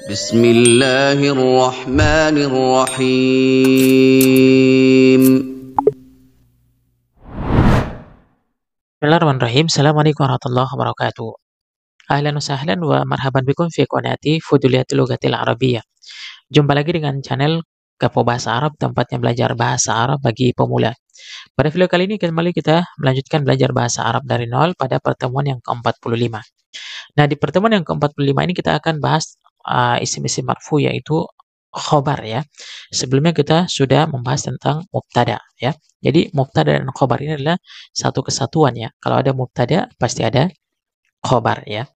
Bismillahirrahmanirrahim. Bismillahirrahmanirrahim. Assalamualaikum warahmatullahi wabarakatuh. Ahlan wa sahlan wa marhaban bikum fi qanati Fuduliyatul Lughatil Arabiyyah. Jumpa lagi dengan channel Gapo Bahasa Arab, tempatnya belajar bahasa Arab bagi pemula. Pada video kali ini kembali kita melanjutkan belajar bahasa Arab dari nol pada pertemuan yang ke-45. Nah, di pertemuan yang ke-45 ini kita akan bahas isim-isim marfu, yaitu khobar ya. Sebelumnya kita sudah membahas tentang mubtada ya. Jadi mubtada dan khobar ini adalah satu kesatuan ya. Kalau ada mubtada pasti ada khobar ya.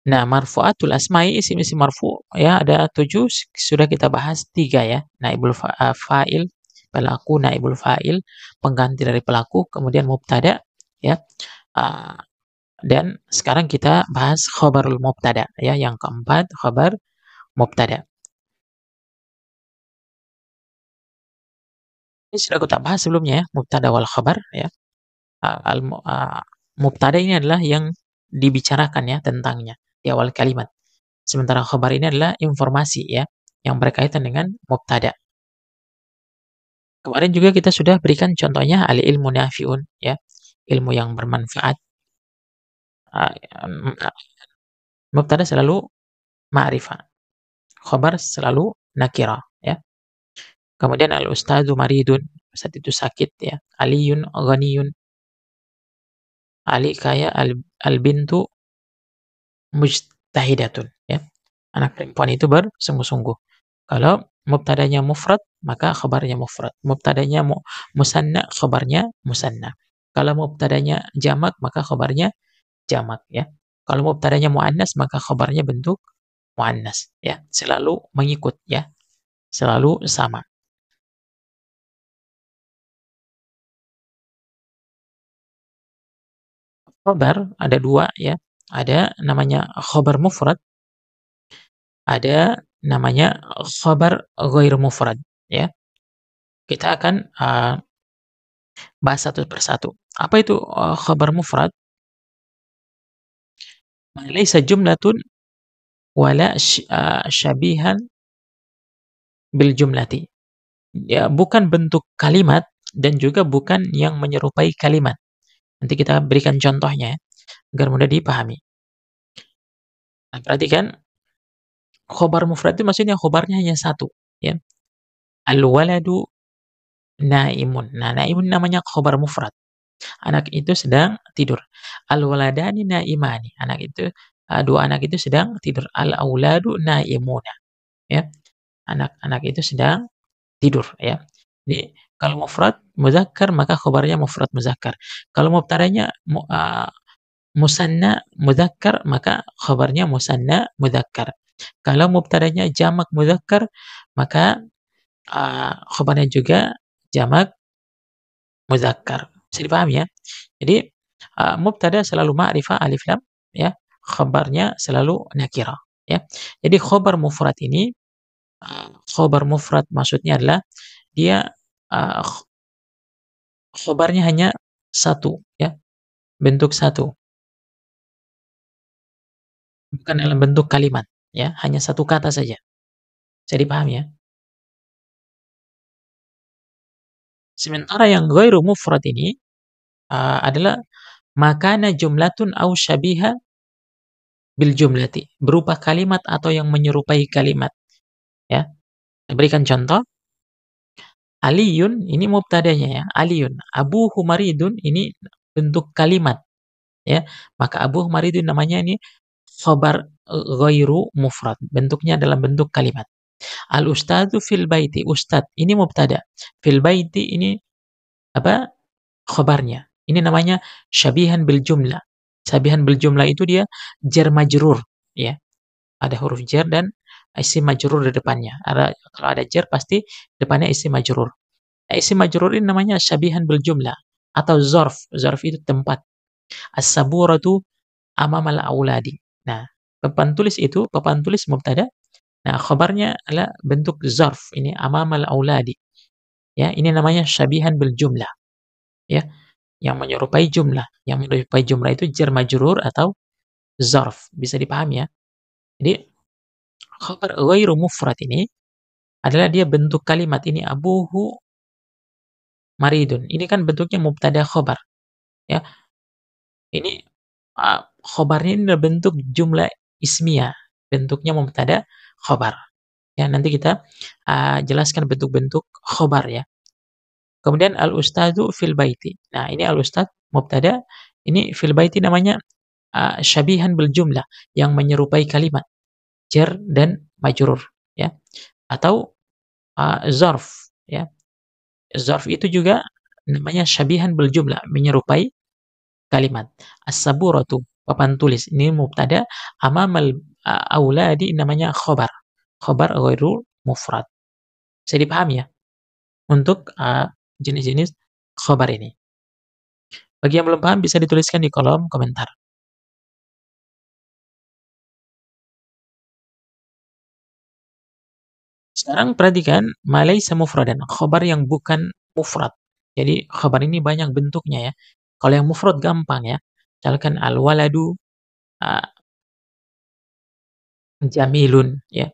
Nah, marfu'atul asma'i, isim-isim marfu ya, ada 7, sudah kita bahas 3 ya. Naibul fa'il, pelaku, naibul fa'il, pengganti dari pelaku, kemudian mubtada ya. Uh, dan sekarang kita bahas khobarul mubtada ya, yang keempat khobar mubtada. Ini sudah kita bahas sebelumnya ya, mubtada wal khabar ya. Mubtada ini adalah yang dibicarakan ya tentangnya di awal kalimat. Sementara khabar ini adalah informasi ya, yang berkaitan dengan mubtada. Kemarin juga kita sudah berikan contohnya al-ilmu nafi'un ya, ilmu yang bermanfaat. Mubtada selalu ma'rifah, khabar selalu nakirah ya. Kemudian al-ustadzu maridun, ustaz itu sakit ya. Aliyun ghaniyun, Ali kaya, al-bintu mujtahidatun ya. Anak perempuan itu bersungguh-sungguh. Kalau mubtadanya mufrad, maka khabarnya mufrad. Mubtadanya musanna, khabarnya musanna. Kalau mubtadanya jamak, maka khabarnya jamak ya. Kalau mubtadanya muannas, maka khabarnya bentuk muannas ya. Selalu mengikut ya. Selalu sama. Khabar ada 2 ya. Ada namanya khabar mufrad, ada namanya khabar ghairu mufrad ya. Kita akan bahas satu persatu. Apa itu khabar mufrad? Laisa jumlatun wala syabihan bil jumlati. Ya, bukan bentuk kalimat dan juga bukan yang menyerupai kalimat. Nanti kita berikan contohnya ya, agar mudah dipahami. Nah, perhatikan, khobar mufrad itu maksudnya khobarnya hanya satu ya. Al-waladu naimun. Nah, naimun namanya khobar mufrad. Anak itu sedang tidur. Al-waladani naimani. Anak itu, dua anak itu sedang tidur. Al-auladu naimuna. Ya. Anak-anak itu sedang tidur ya. Jadi kalau mufrad muzakkar maka khabarnya mufrad muzakkar. Kalau mubtadanya musanna muzakkar maka khabarnya musanna muzakkar. Kalau mubtadanya jamak muzakkar maka khabarnya juga jamak muzakkar. Bisa dipahami ya? Jadi mubtada selalu ma'rifah alif lam ya, khabarnya selalu nakirah ya. Jadi khabar mufrad maksudnya adalah dia khabarnya hanya satu ya, bentuk satu. Bukan dalam bentuk kalimat ya, hanya satu kata saja. Bisa dipahami ya? Sementara yang ghairu mufrad ini adalah makana jumlatun au syabiha bil jumlati, berupa kalimat atau yang menyerupai kalimat ya. Saya berikan contoh. Aliyun ini mubtadanya ya, Aliyun. Abuhu maridun ini bentuk kalimat ya. Maka Abuhu maridun namanya ini khabar ghairu mufrad, bentuknya dalam bentuk kalimat. Al ustadzu fil baiti, ustad ini mubtada. Fil baiti ini apa? Khabarnya. Ini namanya syabihan bil jumlah. Syabihan bil jumlah itu dia jar majrur ya. Ada huruf jar dan isim majrur di depannya. Kalau ada jar pasti depannya isim majrur. Nah, isim majrur ini namanya syabihan bil jumlah atau zarf. Zarf itu tempat. As-saburatu amamal auladi. Nah, papan tulis mubtada. Nah, khabarnya adalah bentuk zarf. Ini amamal auladi. Ya, ini namanya syabihan bil jumlah. Ya, yang menyerupai jumlah. Yang menyerupai jumlah itu jar majrur atau zarf. Bisa dipahami ya? Jadi khabar ghairu mufrad ini adalah dia bentuk kalimat ini abuhu maridun. Ini kan bentuknya mubtada khobar, ya. Ini khobarnya ini adalah bentuk jumlah ismiyah, bentuknya mubtada khobar. Ya, nanti kita jelaskan bentuk-bentuk khobar ya. Kemudian al-ustadzu fil baiti. Nah, ini al-ustadz mubtada, ini fil baiti namanya syabihan bil jumlah, yang menyerupai kalimat jar dan majrur ya. Atau zarf ya. Zarf itu juga namanya syabihan bil jumlah, menyerupai kalimat. As-saburatu, papan tulis, ini mubtada, amamal auladi namanya khobar. Khobar ghairu mufrad. Bisa dipahami ya untuk jenis-jenis khobar ini. Bagi yang belum paham bisa dituliskan di kolom komentar. Sekarang perhatikan malaisa mufradan, khobar yang bukan mufrad. Jadi khobar ini banyak bentuknya ya. Kalau yang mufrad gampang ya. Misalkan al-waladu jamilun ya.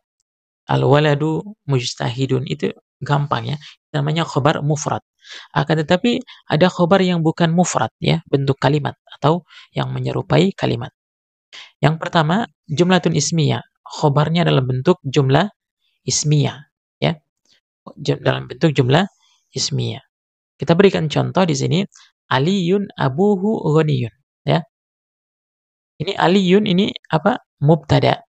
Al-waladu mujtahidun, itu gampang ya. Namanya khobar mufrad. Akan tetapi ada khobar yang bukan mufrad ya, bentuk kalimat atau yang menyerupai kalimat. Yang pertama, jumlatun ismiyah. Khobarnya dalam bentuk jumlah ismiyah ya. Dalam bentuk jumlah ismiyah. Kita berikan contoh di sini, Aliyun abuhu ghaniyun ya. Ini Aliyun ini apa? Mubtada.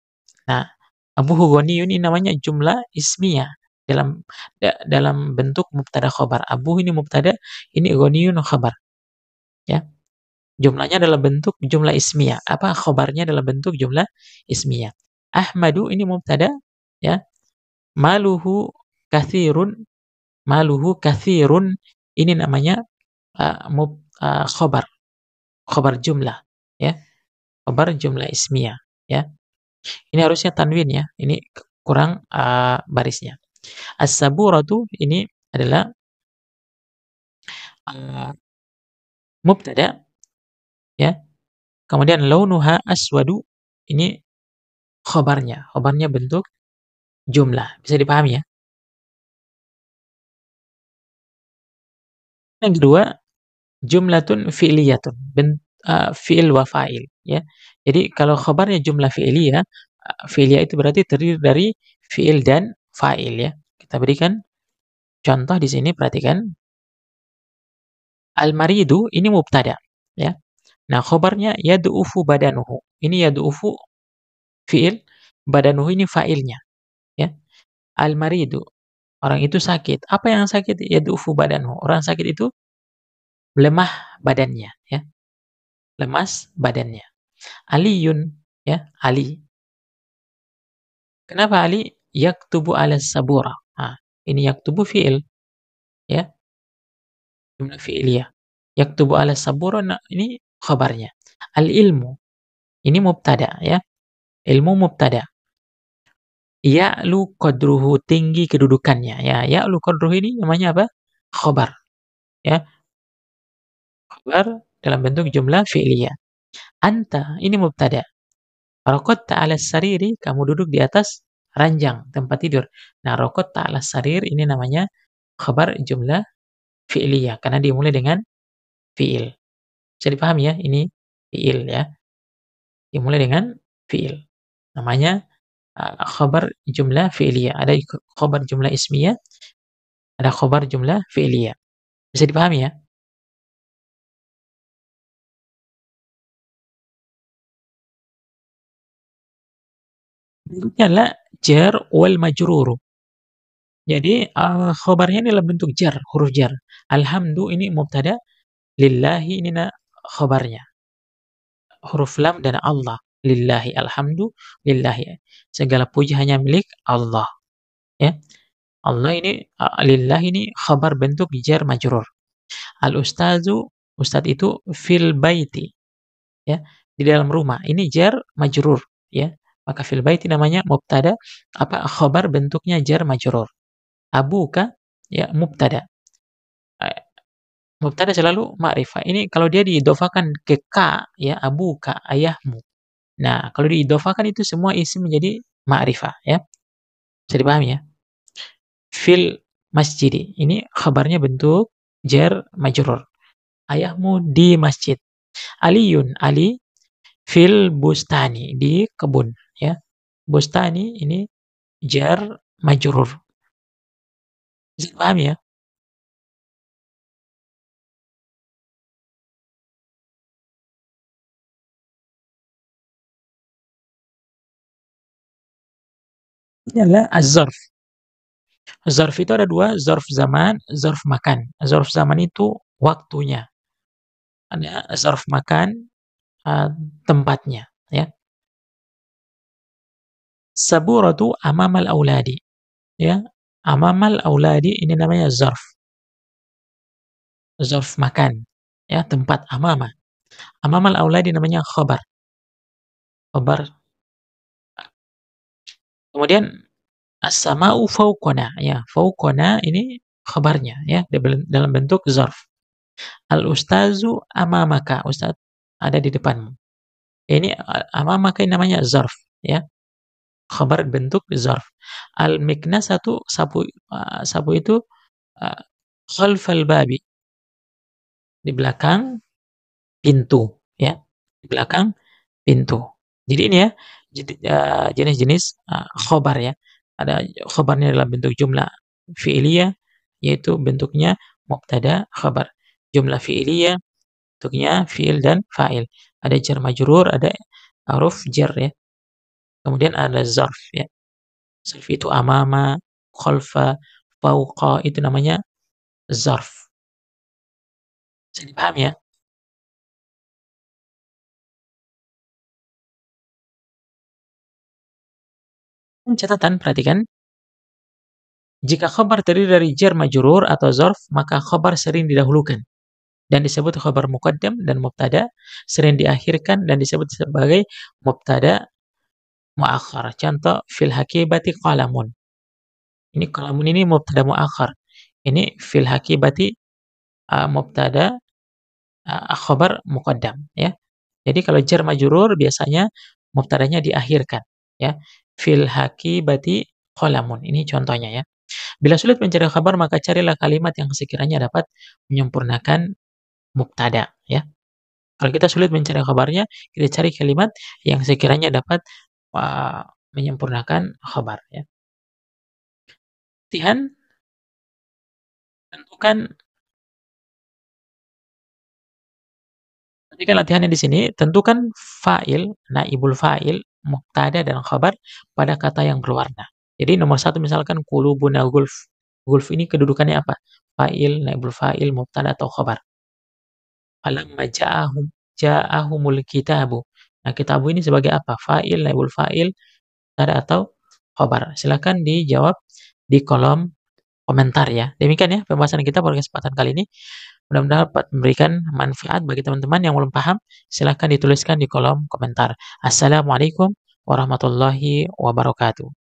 Nah, abuhu ghaniyun ini namanya jumlah ismiyah dalam bentuk mubtada khobar. Abuhu ini mubtada, ini ghaniyun khobar ya. Jumlahnya dalam bentuk jumlah ismiyah. Apa khobarnya dalam bentuk jumlah ismiyah. Ahmadu ini mubtada ya. Maluhu kathirun, maluhu kathirun ini namanya khobar, khobar jumlah ya, khobar jumlah ismiyah ya. Ini harusnya tanwin ya, ini kurang barisnya. As-saburatu ini adalah mubtada ya. Kemudian launuha aswadu ini khobarnya, khobarnya bentuk jumlah. Bisa dipahami ya. Yang kedua, jumlatun fi'liyatun, fi'il wa fa'il ya. Jadi kalau khabarnya jumlah fi'liyah, fi'liyah itu berarti terdiri dari fi'il dan fa'il ya. Kita berikan contoh di sini, perhatikan. Al-maridu ini mubtada ya. Nah, khabarnya yad'ufu badanuhu. Ini yad'ufu fi'il, badanuhu ini fa'ilnya ya. Al-maridu, orang itu sakit. Apa yang sakit? Yad'ufu badanuhu. Orang sakit itu lemah badannya ya. Lemas badannya. Aliyun ya, Ali. Kenapa Ali? Yaktubu ala sabura. Nah, ini yaktubu fi'il ya, jumlah fi'iliyah. Yaktubu ala sabura, nah, ini khabarnya. Al ilmu ini mubtada ya. Ilmu mubtada. Ya'lu qadruhu, tinggi kedudukannya ya. Ya'lu qadruhu ini namanya apa? Khabar ya. Khabar dalam bentuk jumlah fi'iliyah. Anta ini mubtada. Raqadta 'ala sariri, kamu duduk di atas ranjang tempat tidur. Nah, raqadta 'ala sarir ini namanya khabar jumlah fi'liyah karena dimulai dengan fi'il. Bisa dipahami ya, ini fi'il ya. Dimulai dengan fi'il. Namanya khabar jumlah fi'liyah. Ada khabar jumlah ismiyah, ada khabar jumlah fi'liyah. Bisa dipahami ya? Bentuknya adalah jar wal majrur. Jadi khabarnya ini adalah bentuk jar, huruf jar. Alhamdu ini mubtada, lillahi ini khabarnya. Huruf lam dan Allah. Lillahi, alhamdu lillahi. Segala puji hanya milik Allah. Ya. Allah ini lillahi ini khabar bentuk jar majrur. Al ustazu, ustaz itu fil baiti. Ya, di dalam rumah. Ini jar majrur, ya. Maka fil baiti namanya mubtada, apa khabar bentuknya jar majrur. Abuka ya mubtada. Mubtada selalu ma'rifah. Ini kalau dia diidhofakan ke ka ya, abuka, ayahmu. Nah, kalau diidhofahkan itu semua isim menjadi ma'rifah ya. Bisa dipahami ya? Fil masjidi. Ini khabarnya bentuk jar majrur. Ayahmu di masjid. Aliyun, Ali fil bustani, di kebun ya. Bustani ini jar majrur. Bisa dipahami ya? Ini adalah az-zarf. Zarf itu ada dua, zarf zaman, zarf makan. Zarf zaman itu waktunya. Ada zarf makan, eee, tempatnya, ya. Saburatu amamal auladi, ya. Amamal auladi ini namanya zarf, zarf makan, ya, tempat amama. Amamal auladi namanya khabar, khabar. Kemudian as-sama'u fauqona, ya, fauqona ini khabarnya, ya, dalam bentuk zarf. Al-ustazu amamaka, ustaz ada di depanmu. Ini amamaka ini namanya zarf, ya. Khabar bentuk zarf. Al-miknasatu sapu, sapu itu eee, khalfal babi, di belakang pintu, ya, di belakang pintu. Jadi ini ya, jenis-jenis, khobar ya. Ada khobarnya dalam bentuk jumlah fi'iliyah, yaitu bentuknya mubtada khabar. Jumlah fi'iliyah, bentuknya fi'il dan fa'il. Ada jar majrur, ada huruf jar ya. Kemudian ada zarf ya. Zarf itu amama, khalfa, fauqa, itu namanya zarf. Bisa dipahami ya? Catatan, perhatikan. Jika khabar terdiri dari jar majrur atau zarf, maka khabar sering didahulukan dan disebut khabar muqaddam, dan mubtada sering diakhirkan dan disebut sebagai mubtada muakhar. Contoh, fil hakibati qalamun. Ini qalamun ini mubtada muakhar. Ini fil hakibati mubtada khabar muqaddam ya. Jadi kalau jar majrur biasanya mubtadanya diakhirkan ya. Fil hakibati qalamun. Ini contohnya ya. Bila sulit mencari kabar, maka carilah kalimat yang sekiranya dapat menyempurnakan mubtada, ya. Kalau kita sulit mencari kabarnya, kita cari kalimat yang sekiranya dapat menyempurnakan khabar, ya. Latihan, tentukan perhatikan latihannya di sini, tentukan fa'il, naibul fa'il, mubtada dan khabar pada kata yang berwarna. Jadi nomor satu misalkan qulubuna gulf. Gulf ini kedudukannya apa? Fa'il, naibul fa'il, mubtada atau khabar. Falamma ja'ahumul kitabu. Nah, kitabu ini sebagai apa? Fa'il, naibul fa'il, mubtada atau khabar. Silakan dijawab di kolom komentar ya. Demikian ya pembahasan kita pada kesempatan kali ini. Mudah-mudahan dapat memberikan manfaat bagi teman-teman yang belum paham. Silakan dituliskan di kolom komentar. Assalamualaikum warahmatullahi wabarakatuh.